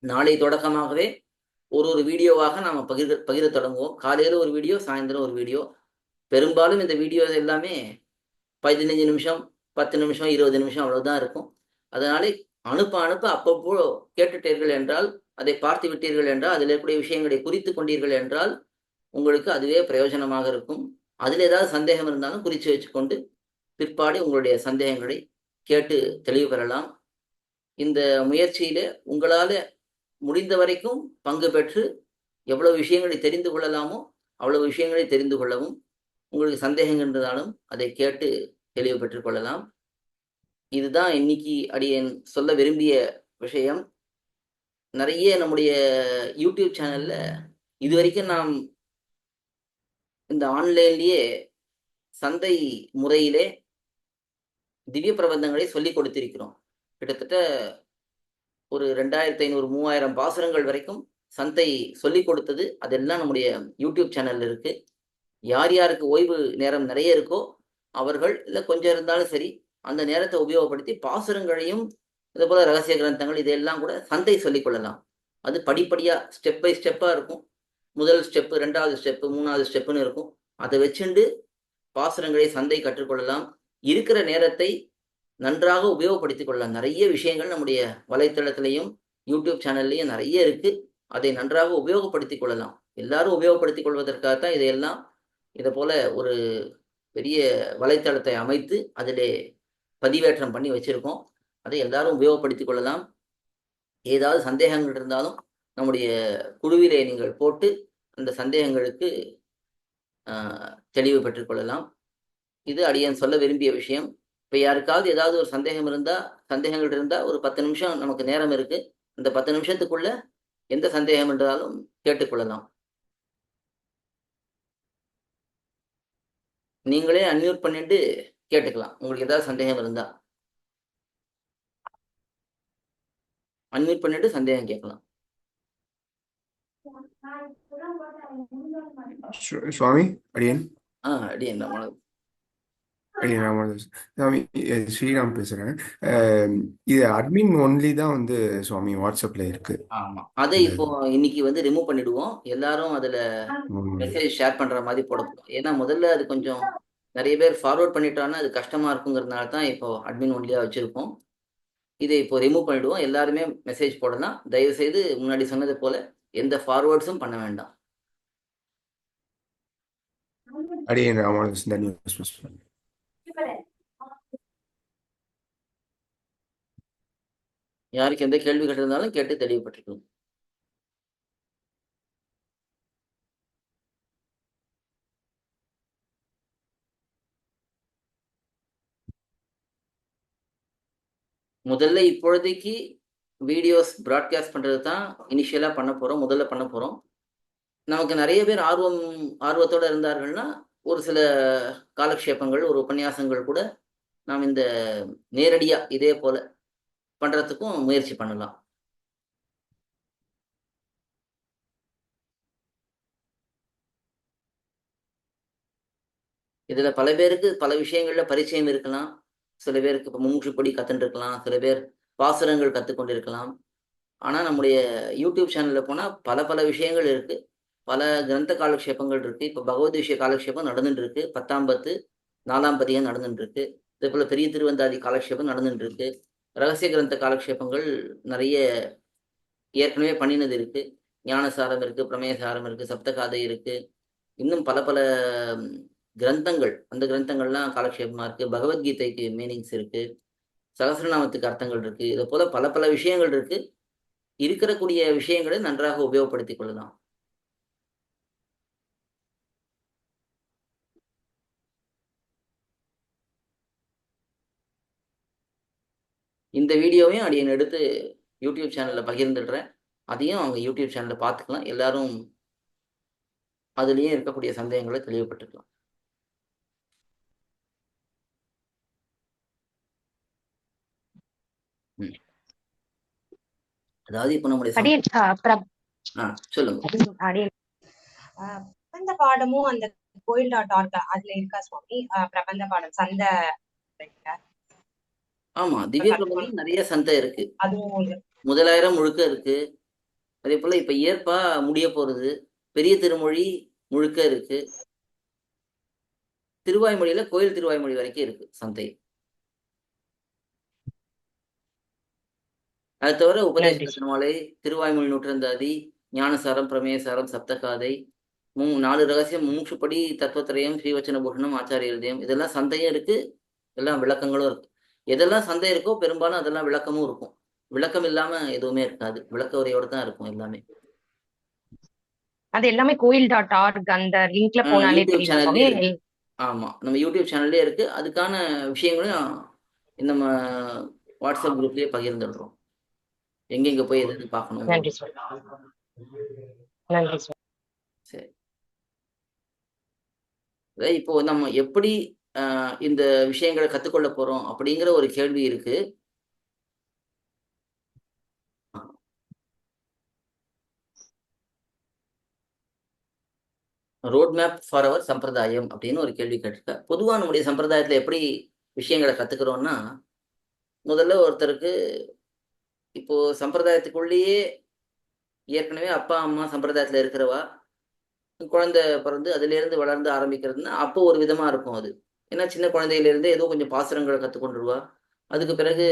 நாளை தொடக்கமாகவே ஒரு வீடியோவாக நாம பகிர தொடங்குவோம். காலையில ஒரு வீடியோ, சாயந்தரம் ஒரு வீடியோ. பெரும்பாலும் இந்த வீடியோ எல்லாமே 15 நிமிஷம், 10 நிமிஷம், 20 நிமிஷம் அவ்வளவுதான் இருக்கும். அதனாலே அனுப்ப அனுப்ப அப்பப்போ கேட்டுட்டீர்கள் என்றால், அதை பார்த்து விட்டீர்கள் என்றால், அதில் இருக்கக்கூடிய விஷயங்களை குறித்து கொண்டீர்கள் என்றால் உங்களுக்கு அதுவே பிரயோஜனமாக இருக்கும். அதில் ஏதாவது சந்தேகம் இருந்தாலும் குறித்து வச்சுக்கொண்டு பிற்பாடு உங்களுடைய சந்தேகங்களை கேட்டு தெளிவு பெறலாம். இந்த முயற்சியில உங்களால முடிந்த வரைக்கும் பங்கு பெற்று எவ்வளவு விஷயங்களை தெரிந்து கொள்ளலாமோ அவ்வளவு விஷயங்களை தெரிந்து கொள்ளவும், உங்களுக்கு சந்தேகம் இருந்தாலும் அதை கேட்டு தெளிவு பெற்றுக் கொள்ளலாம். இதுதான் இன்னைக்கு அடியேன் சொல்ல விரும்பிய விஷயம். நிறைய நம்முடைய யூடியூப் சேனல்ல இதுவரைக்கும் நாம் இந்த ஆன்லைன்லயே சந்தை முறையிலே திவ்ய பிரபந்தங்களை சொல்லிக் கொடுத்திருக்கிறோம். கிட்டத்தட்ட ஒரு 2500 3000 பாசுரங்கள் வரைக்கும் சந்தை சொல்லிக் கொடுத்தது அதெல்லாம் நம்முடைய யூடியூப் சேனல்ல இருக்கு. யார் யாருக்கு ஓய்வு நேரம் நிறைய இருக்கோ அவர்கள், இல்லை கொஞ்சம் இருந்தாலும் சரி, அந்த நேரத்தை உபயோகப்படுத்தி பாசுரங்களையும் இது போல ரகசிய கிரந்தங்கள் இதையெல்லாம் கூட சந்தை சொல்லிக் கொள்ளலாம். அது படிப்படியா ஸ்டெப் பை ஸ்டெப்பா இருக்கும். முதல் ஸ்டெப்பு, 2வது ஸ்டெப்பு, 3வது ஸ்டெப்புன்னு இருக்கும். அதை வச்சுண்டு பாசுரங்களை சந்தை கற்றுக்கொள்ளலாம். இருக்கிற நேரத்தை நன்றாக உபயோகப்படுத்திக் கொள்ளலாம். நிறைய விஷயங்கள் நம்முடைய வலைத்தளத்திலையும் யூடியூப் சேனல்லையும் நிறைய இருக்கு. அதை நன்றாக உபயோகப்படுத்திக் கொள்ளலாம். எல்லாரும் உபயோகப்படுத்திக் கொள்வதற்காகத்தான் இதையெல்லாம் இதை போல ஒரு பெரிய வலைத்தளத்தை அமைத்து அதிலே பதிவேற்றம் பண்ணி வச்சிருக்கோம். அதை எல்லாரும் உபயோகப்படுத்திக் கொள்ளலாம். ஏதாவது சந்தேகங்கள் இருந்தாலும் நம்முடைய குழுவிலே நீங்கள் போட்டு அந்த சந்தேகங்களுக்கு தெளிவு பெற்றுக் கொள்ளலாம். இது அடியேன் சொல்ல விரும்பிய விஷயம். இப்ப யாருக்காவது ஏதாவது ஒரு சந்தேகங்கள் இருந்தா ஒரு 10 நிமிஷம் நமக்கு நேரம் இருக்கு. அந்த 10 நிமிஷத்துக்குள்ள எந்த சந்தேகம் என்றாலும் கேட்டுக்கொள்ளலாம். நீங்களே அன்மியூட் பண்ணிட்டு கேட்டுக்கலாம், உங்களுக்கு ஏதாவது சந்தேகம் இருந்தா. அன்மியூட் பண்ணிட்டு சந்தேகம் கேட்கலாம். சுவாமி அடியன். அடியேன் சுவாமி ஸ்ரீராம் பேசுறேன். இது அட்மின் ஒன்லி தான் வந்து சுவாமி வாட்ஸ்அப்ல இருக்கு. ஆமா, அதை இப்போ இன்னைக்கு வந்து ரிமூவ் பண்ணிடுவோம். எல்லாரும் அதுல மெசேஜ் ஷேர் பண்ற மாதிரி போட போறோம். ஏன்னா முதல்ல அது கொஞ்சம் நிறைய பேர் ஃபார்வர்ட் பண்ணிட்டோன்னா அது கஷ்டமா இருக்குங்கிறதுனால தான் இப்போ அட்மின் ஒன்லியா வச்சிருக்கோம். இதை இப்போ ரிமூவ் பண்ணிடுவோம். எல்லாருமே மெசேஜ் போடலாம். தயவு செய்து முன்னாடி சொன்னது போல எந்த ஃபார்வர்ட்ஸும் பண்ண வேண்டாம். அடியன் ராமானுஜன் தன்யவாதம். யாருக்கு எந்த கேள்விகள் இருந்தாலும் கேட்டு தெளிவுபட்டுக்கணும். முதல்ல இப்பொழுதைக்கு வீடியோஸ் ப்ராட்காஸ்ட் பண்ணுறது தான் இனிஷியலாக பண்ண போகிறோம், முதல்ல பண்ண போகிறோம். நமக்கு நிறைய பேர் ஆர்வத்தோடு இருந்தார்கள்னா ஒரு சில காலக்ஷேபங்கள், ஒரு உபன்யாசங்கள் கூட நாம் இந்த நேரடியாக இதே போல் பண்ணுறதுக்கும் முயற்சி பண்ணலாம். இதில் பல பேருக்கு பல விஷயங்களில் பரிச்சயம் இருக்கலாம். சில பேருக்கு இப்போ மூச்சுப்படி கற்றுட்டு இருக்கலாம், சில பேர் பாசுரங்கள் கற்றுக்கொண்டு இருக்கலாம். ஆனால் நம்முடைய யூடியூப் சேனலில் போனால் பல பல விஷயங்கள் இருக்குது. பல கிரந்த காலக்ஷேபங்கள் இருக்குது. இப்போ பகவத் விஷய காலக்ஷேபம் நடந்துட்டு இருக்கு. 10ஆம் பத்து 4ஆம் பதிகம் நடந்துட்டு இருக்கு. இதே போல் பெரிய திருவந்தாதி காலக்ஷேபம் நடந்துட்டு இருக்கு. ரகசிய கிரந்த காலக்ஷேபங்கள் நிறைய ஏற்கனவே பண்ணினது இருக்கு. ஞானசாரம் இருக்கு, பிரமேயசாரம் இருக்கு, சப்தகாதை இருக்கு. இன்னும் பல பல கிரந்தங்கள், அந்த கிரந்தங்கள்லாம் காலக்ஷேபமா இருக்கு. பகவத்கீதைக்கு மீனிங்ஸ் இருக்கு, சகசிரநாமத்துக்கு அர்த்தங்கள் இருக்கு. இதை போல பல பல விஷயங்கள் இருக்கு. இருக்கக்கூடிய விஷயங்களை நன்றாக உபயோகப்படுத்திக் கொள்ளலாம். இந்த வீடியோவையும் அடியன் எடுத்து யூடியூப் சேனலில் பகிர்ந்துடுறேன். அதையும் அவங்க யூடியூப் சேனலில் பார்த்துக்கலாம். எல்லாரும் அதுலேயும் இருக்கக்கூடிய சந்தேகங்களை தெளிவுபட்டுக்கலாம். அதாவது இப்போ நம்முடைய சொல்லுங்க. பிரபந்த பாடமும் அந்த கோயில்.org அதுல இருக்கா சுவாமி? பிரபந்த பாடம் சந்த. ஆமா, திவ்ய பிரபந்தம் நிறைய சந்தை இருக்கு. அதுவும் 1000 முழுக்க இருக்கு. அதே போல இப்ப ஏற்பா முடிய போறது. பெரிய திருமொழி முழுக்க இருக்கு. திருவாய்மொழியில கோயில் திருவாய்மொழி வரைக்கும் இருக்கு சந்தை. அது தவிர உபதேச திருமாலை, திருவாய்மொழி நூற்றந்தாதி, ஞானசாரம், பிரமேயசாரம், சப்தகாதை, 4 ரகசியம், மூச்சுப்படி, தத்துவத்திரயம், ஸ்ரீவச்சன பூஷணம், ஆச்சாரிய ஹிருதயம், இதெல்லாம் சந்தையும் இருக்கு. எல்லாம் விளக்கங்களும் இருக்கு. எதெல்லாம் சந்தை இருக்கோ பெரும்பாலும் அதெல்லாம் விளக்கமும் இருக்கும். விளக்கம் இல்லாம எதுவுமே இருக்காது. விளக்க உரையோட தான் இருக்கும் எல்லாமே. அது எல்லாமே கோயில்.org அந்த லிங்க்ல போனாலே தெரியும். ஆமா, நம்ம யூடியூப் சேனல்லே இருக்கு. அதுக்கான விஷயங்களும் நம்ம வாட்ஸ்அப் குரூப்லயே பகிர்ந்துடுறோம். எங்கெங்க போய் எது பார்க்கணும். நன்றி சார். நன்றி சார். சரி, இப்போ நம்ம எப்படி இந்த விஷயங்களை கத்துக்கொள்ள போறோம் அப்படிங்கிற ஒரு கேள்வி இருக்கு. ரோட் மேப் ஃபார் அவர் சம்பிரதாயம் அப்படின்னு ஒரு கேள்வி கேட்டிருக்க. பொதுவாக நம்முடைய சம்பிரதாயத்தில் எப்படி விஷயங்களை கத்துக்கிறோம்னா, முதல்ல ஒருத்தருக்கு இப்போ சம்பிரதாயத்துக்குள்ளேயே ஏற்கனவே அப்பா அம்மா சம்பிரதாயத்தில் இருக்கிறவா, குழந்தை பிறந்து அதிலிருந்து வளர்ந்து ஆரம்பிக்கிறதுனா அப்போ ஒரு விதமா இருக்கும் அது. ஏன்னா சின்ன குழந்தையிலிருந்தே ஏதோ கொஞ்சம் பாசுரங்களை கற்றுக்கொண்டுருவா. அதுக்கு பிறகு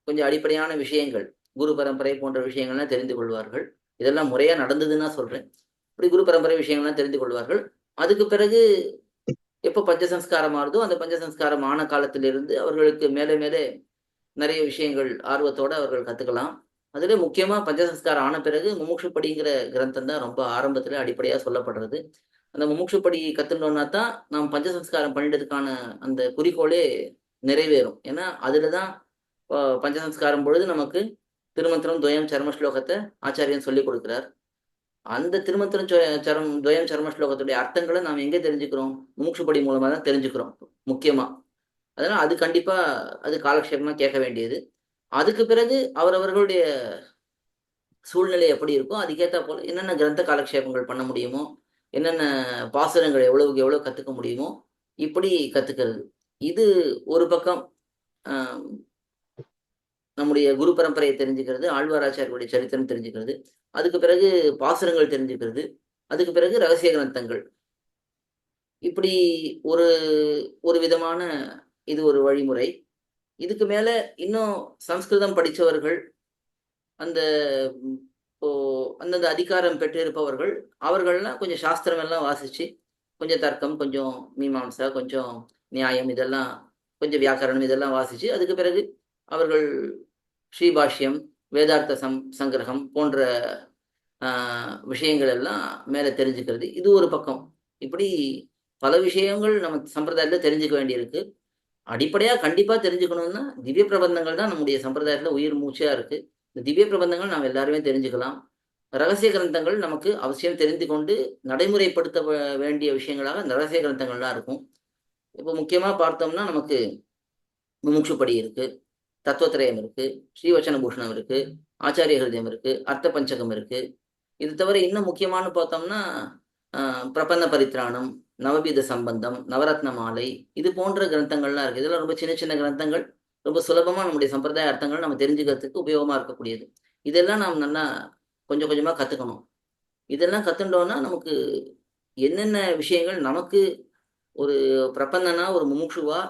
கொஞ்சம் அடிப்படையான விஷயங்கள், குரு பரம்பரை போன்ற விஷயங்கள்லாம் தெரிந்து கொள்வார்கள். இதெல்லாம் முறையா நடந்ததுன்னா சொல்றேன். இப்படி குரு பரம்பரை விஷயங்கள்லாம் தெரிந்து கொள்வார்கள். அதுக்கு பிறகு எப்போ பஞ்சசம்ஸ்காரம் ஆறுதோ அந்த பஞ்சசம்ஸ்காரம் ஆன காலத்திலிருந்து அவர்களுக்கு மேலே மேலே நிறைய விஷயங்கள் ஆர்வத்தோடு அவர்கள் கற்றுக்கலாம். அதில் முக்கியமாக பஞ்சசம்ஸ்காரம் ஆன பிறகு முமுட்சுப்படிங்கிற கிரந்தம் தான் ரொம்ப ஆரம்பத்தில் அடிப்படையாக சொல்லப்படுறது. அந்த முமுட்சுப்படி கற்றுனோன்னா தான் நாம் பஞ்சசம்ஸ்காரம் பண்ணிட்டதுக்கான அந்த குறிக்கோளே நிறைவேறும். ஏன்னா அதில் தான் பஞ்சசம்ஸ்காரம் பொழுது நமக்கு திருமந்திரம் துவயம் சர்ம ஸ்லோகத்தை ஆச்சாரியன் சொல்லிக் கொடுக்குறார். அந்த திருமந்திரம் துவயம் சர்ம ஸ்லோகத்துடைய அர்த்தங்களை நாம் எங்கே தெரிஞ்சுக்கிறோம்? முமுட்சுப்படி மூலமாக தான் தெரிஞ்சுக்கிறோம் முக்கியமாக. அதனால் அது கண்டிப்பாக அது காலக்ஷேபமாக கேட்க வேண்டியது. அதுக்கு பிறகு அவரவர்களுடைய சூழ்நிலை எப்படி இருக்கோ அதுக்கேற்ற போல என்னென்ன கிரந்த காலக்ஷேபங்கள் பண்ண முடியுமோ, என்னென்ன பாசுரங்கள் எவ்வளவுக்கு எவ்வளோ கற்றுக்க முடியுமோ இப்படி கற்றுக்கிறது. இது ஒரு பக்கம் நம்முடைய குரு பரம்பரையை தெரிஞ்சுக்கிறது, ஆழ்வாராச்சாரியருடைய சரித்திரம் தெரிஞ்சுக்கிறது, அதுக்கு பிறகு பாசுரங்கள் தெரிஞ்சுக்கிறது, அதுக்கு பிறகு ரகசிய கிரந்தங்கள். இப்படி ஒரு ஒரு விதமான இது ஒரு வழிமுறை. இதுக்கு மேல இன்னும் சம்ஸ்கிருதம் படித்தவர்கள், அந்த அந்தந்த அதிகாரம் பெற்றிருப்பவர்கள், அவர்கள்லாம் கொஞ்சம் சாஸ்திரம் எல்லாம் வாசிச்சு, கொஞ்சம் தர்க்கம், கொஞ்சம் மீமாம்சா, கொஞ்சம் நியாயம், இதெல்லாம் கொஞ்சம் வியாக்கரணம் இதெல்லாம் வாசிச்சு, அதுக்கு பிறகு அவர்கள் ஸ்ரீபாஷ்யம், வேதார்த்த சங்கிரகம் போன்ற விஷயங்கள் எல்லாம் மேலே தெரிஞ்சுக்கிறது. இது ஒரு பக்கம். இப்படி பல விஷயங்கள் நம்ம சம்பிரதாயத்தில் தெரிஞ்சுக்க வேண்டியிருக்கு. அடிப்படையா கண்டிப்பா தெரிஞ்சுக்கணும்னா திவ்ய பிரபந்தங்கள் தான் நம்முடைய சம்பிரதாயத்துல உயிர் மூச்சா இருக்கு. இந்த திவ்ய பிரபந்தங்கள் நாம் எல்லாருமே தெரிஞ்சுக்கலாம். ரகசிய கிரந்தங்கள் நமக்கு அவசியம் தெரிந்து கொண்டு நடைமுறைப்படுத்த வேண்டிய விஷயங்களாக இந்த ரகசிய கிரந்தங்கள்லாம் இருக்கும். இப்போ முக்கியமா பார்த்தோம்னா நமக்கு முமுட்சுப்படி இருக்கு, தத்துவத்திரயம் இருக்கு, ஸ்ரீவச்சன பூஷணம் இருக்கு, ஆச்சாரிய ஹிருதயம் இருக்கு, அர்த்த பஞ்சகம் இருக்கு. இது தவிர இன்னும் முக்கியமானு பார்த்தோம்னா பிரபந்த பரித்ராணம், நவபீத சம்பந்தம், நவரத்ன மாலை, இது போன்ற கிரந்தங்கள்லாம் இருக்கு. இதெல்லாம் ரொம்ப சின்ன சின்ன கிரந்தங்கள், ரொம்ப சுலபமா நம்முடைய சம்பிரதாய அர்த்தங்கள் நம்ம தெரிஞ்சுக்கிறதுக்கு உபயோகமா இருக்கக்கூடியது. இதெல்லாம் நாம் நல்லா கொஞ்சம் கொஞ்சமா கத்துக்கணும். இதெல்லாம் கத்துட்டோம்னா நமக்கு என்னென்ன விஷயங்கள் நமக்கு ஒரு பிரபந்தனா, ஒரு முமுட்சுவா,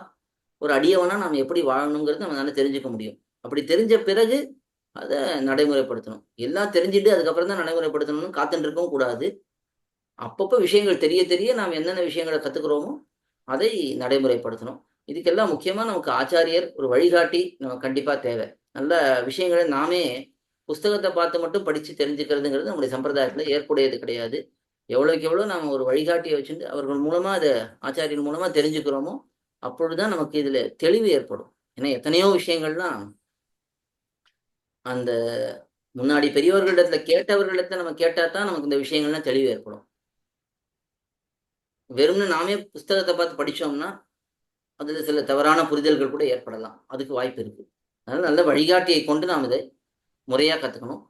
ஒரு அடியவனா நாம் எப்படி வாழணுங்கிறது நம்ம நல்லா தெரிஞ்சுக்க முடியும். அப்படி தெரிஞ்ச பிறகு அதை நடைமுறைப்படுத்தணும். எல்லாம் தெரிஞ்சுட்டு அதுக்கப்புறம் தான் நடைமுறைப்படுத்தணும்னு காத்துட்டு இருக்கவும் கூடாது. அப்பப்போ விஷயங்கள் தெரிய தெரிய நாம் என்னென்ன விஷயங்களை கத்துக்கிறோமோ அதை நடைமுறைப்படுத்தணும். இதுக்கெல்லாம் முக்கியமா நமக்கு ஆச்சாரியர் ஒரு வழிகாட்டி நமக்கு கண்டிப்பா தேவை. நல்ல விஷயங்களை நாமே புஸ்தகத்தை பார்த்து மட்டும் படிச்சு தெரிஞ்சுக்கிறதுங்கிறது நம்முடைய சம்பிரதாயத்துல ஏற்புடையது கிடையாது. எவ்வளவுக்கு எவ்வளவு நாம ஒரு வழிகாட்டியை வச்சுட்டு அவர்கள் மூலமா அதை ஆச்சாரியர் மூலமா தெரிஞ்சுக்கிறோமோ அப்பொழுதுதான் நமக்கு இதுல தெளிவு ஏற்படும். ஏன்னா எத்தனையோ விஷயங்கள்லாம் அந்த முன்னாடி பெரியவர்களிடத்துல கேட்டவர்களிடத்துல நம்ம கேட்டா தான் நமக்கு இந்த விஷயங்கள்லாம் தெளிவு ஏற்படும். வெறும்னு நாமே புஸ்தகத்தை பார்த்து படிச்சோம்னா அதுல சில தவறான புரிதல்கள் கூட ஏற்படலாம். அதுக்கு வாய்ப்பு இருக்கு. அதனால நல்ல வழிகாட்டியை கொண்டு நாம் இதை முறையா கத்துக்கணும்.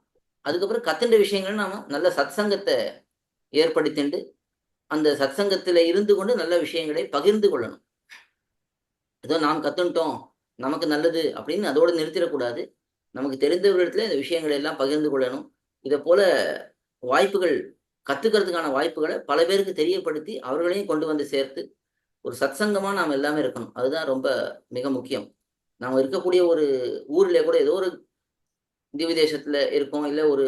அதுக்கப்புறம் கத்துன்ற விஷயங்கள் நாம நல்ல சத்சங்கத்தை ஏற்படுத்திண்டு அந்த சத்சங்கத்துல இருந்து கொண்டு நல்ல விஷயங்களை பகிர்ந்து கொள்ளணும். ஏதோ நாம் கத்துட்டோம் நமக்கு நல்லது அப்படின்னு அதோட நிறுத்திடக்கூடாது. நமக்கு தெரிந்தவர்களிடத்துல இந்த விஷயங்களை எல்லாம் பகிர்ந்து கொள்ளணும். இதை போல வாய்ப்புகள், கத்துக்கிறதுக்கான வாய்ப்புகளை பல பேருக்கு தெரியப்படுத்தி அவர்களையும் கொண்டு வந்து சேர்த்து ஒரு சத்சங்கமா நாம் எல்லாமே இருக்கணும். அதுதான் ரொம்ப மிக முக்கியம். நாம இருக்கக்கூடிய ஒரு ஊர்ல கூட ஏதோ ஒரு திவ்ய தேசத்துல இருக்கோம், இல்ல ஒரு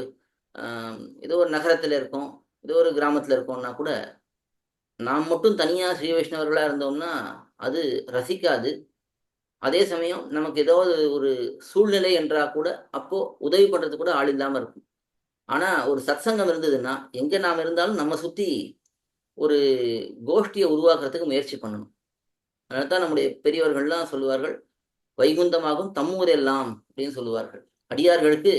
ஏதோ ஒரு நகரத்துல இருக்கோம், ஏதோ ஒரு கிராமத்துல இருக்கோம்னா கூட நாம் மட்டும் தனியா ஸ்ரீ வைஷ்ணவர்களா இருந்தோம்னா அது ரசிக்காது. அதே சமயம் நமக்கு ஏதாவது ஒரு சூழ்நிலை என்றா கூட அப்போ உதவி பண்றது கூட ஆள் இல்லாம இருக்கும். ஆனா ஒரு சத்சங்கம் இருந்ததுன்னா எங்க நாம் இருந்தாலும் நம்ம சுத்தி ஒரு கோஷ்டியை உருவாக்குறதுக்கு முயற்சி பண்ணணும். அதனால்தான் நம்முடைய பெரியவர்கள்லாம் சொல்லுவார்கள், வைகுந்தமாகும் தம்மூர் எல்லாம் அப்படின்னு சொல்லுவார்கள். அடியார்களுக்கு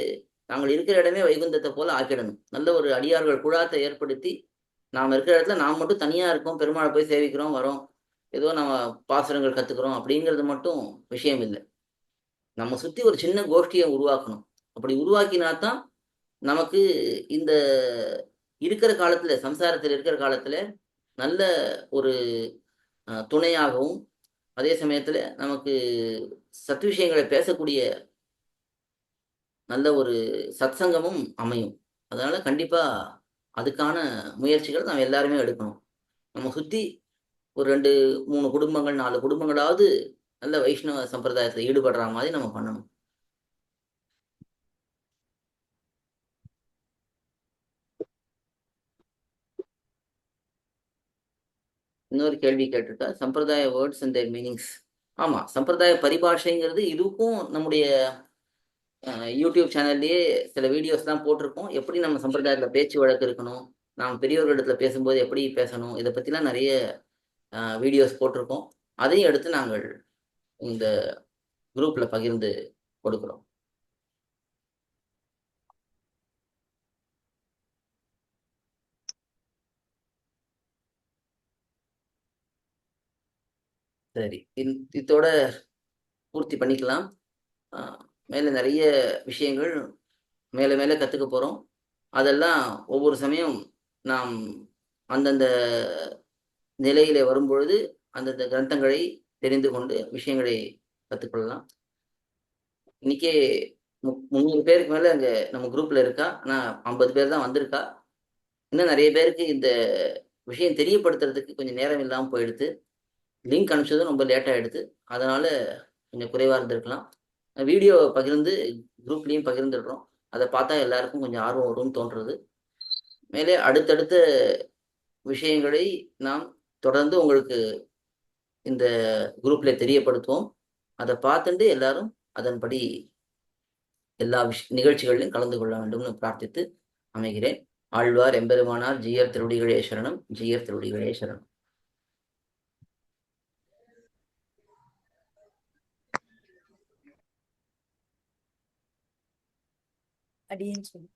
நாங்கள் இருக்கிற இடமே வைகுந்தத்தை போல ஆக்கிடணும். நல்ல ஒரு அடியார்கள் குழாத்தை ஏற்படுத்தி நாம் இருக்கிற இடத்துல நாம் மட்டும் தனியா இருக்கோம், பெருமாளை போய் சேவிக்கிறோம் வரோம், ஏதோ நம்ம பாசுரங்கள் கத்துக்கிறோம் அப்படிங்கிறது மட்டும் விஷயம் இல்லை. நம்ம சுத்தி ஒரு சின்ன கோஷ்டியை உருவாக்கணும். அப்படி உருவாக்கினாதான் நமக்கு இந்த இருக்கிற காலத்துல, சம்சாரத்தில் இருக்கிற காலத்துல நல்ல ஒரு துணையாகவும், அதே சமயத்துல நமக்கு சத் விஷயங்களை பேசக்கூடிய நல்ல ஒரு சத்சங்கமும் அமையும். அதனால கண்டிப்பா அதுக்கான முயற்சிகள் நாம் எல்லாருமே எடுக்கணும். நம்ம சுத்தி ஒரு 2, 3 குடும்பங்கள், 4 குடும்பங்களாவது நல்ல வைஷ்ணவ சம்பிரதாயத்துல ஈடுபடுற மாதிரி நம்ம பண்ணணும். இன்னொரு கேள்வி கேட்டிருக்கா, சம்பிரதாய வேர்ட்ஸ் அண்ட் தேர் மீனிங்ஸ். ஆமா, சம்பிரதாய பரிபாஷைங்கிறது இதுக்கும் நம்முடைய யூடியூப் சேனல்லையே சில வீடியோஸ்லாம் போட்டிருக்கோம். எப்படி நம்ம சம்பிரதாயத்துல பேச்சு வழக்கு இருக்கணும், நாம் பெரியவர்களிடத்துல பேசும்போது எப்படி பேசணும், இதை பத்திலாம் நிறைய வீடியோஸ் போட்டிருக்கோம். அதையும் எடுத்து நாங்கள் இந்த குரூப்ல பகிர்ந்து கொடுக்கிறோம். சரி, இதோட பூர்த்தி பண்ணிக்கலாம். மேல நிறைய விஷயங்கள் மேல மேல கத்துக்க போறோம். அதெல்லாம் ஒவ்வொரு சமயம் நாம் அந்தந்த நிலையில வரும்பொழுது அந்தந்த கிரந்தங்களை தெரிந்து கொண்டு விஷயங்களை கற்றுக்கொள்ளலாம். இன்னைக்கே 300 பேருக்கு மேல அங்க நம்ம குரூப்ல இருக்கா. ஆனா 50 பேர் தான் வந்திருக்கா. இன்னும் நிறைய பேருக்கு இந்த விஷயம் தெரியப்படுத்துறதுக்கு கொஞ்சம் நேரம் இல்லாம போயிடுது. லிங்க் அனுப்பிச்சதும் ரொம்ப லேட் ஆயிடுது. அதனால கொஞ்சம் குறைவா இருந்திருக்கலாம். வீடியோ பகிர்ந்து குரூப்லயும் பகிர்ந்துடுறோம். அதை பார்த்தா எல்லாருக்கும் கொஞ்சம் ஆர்வம் வரும்னு தோன்றுறது. மேலே அடுத்தடுத்த விஷயங்களை நாம் தொடர்ந்து உங்களுக்கு இந்த குரூப்ல தெரியப்படுத்துவோம். அதை பார்த்துட்டு எல்லாரும் அதன்படி எல்லா நிகழ்ச்சிகளிலும் கலந்து கொள்ள வேண்டும்னு பிரார்த்தித்து அமைகிறேன். ஆழ்வார் எம்பெருமானார் ஜீயர் திருவடிகளே சரணம், ஜீயர் திருவடிகளே சரணம். அடியேன் சொல்லி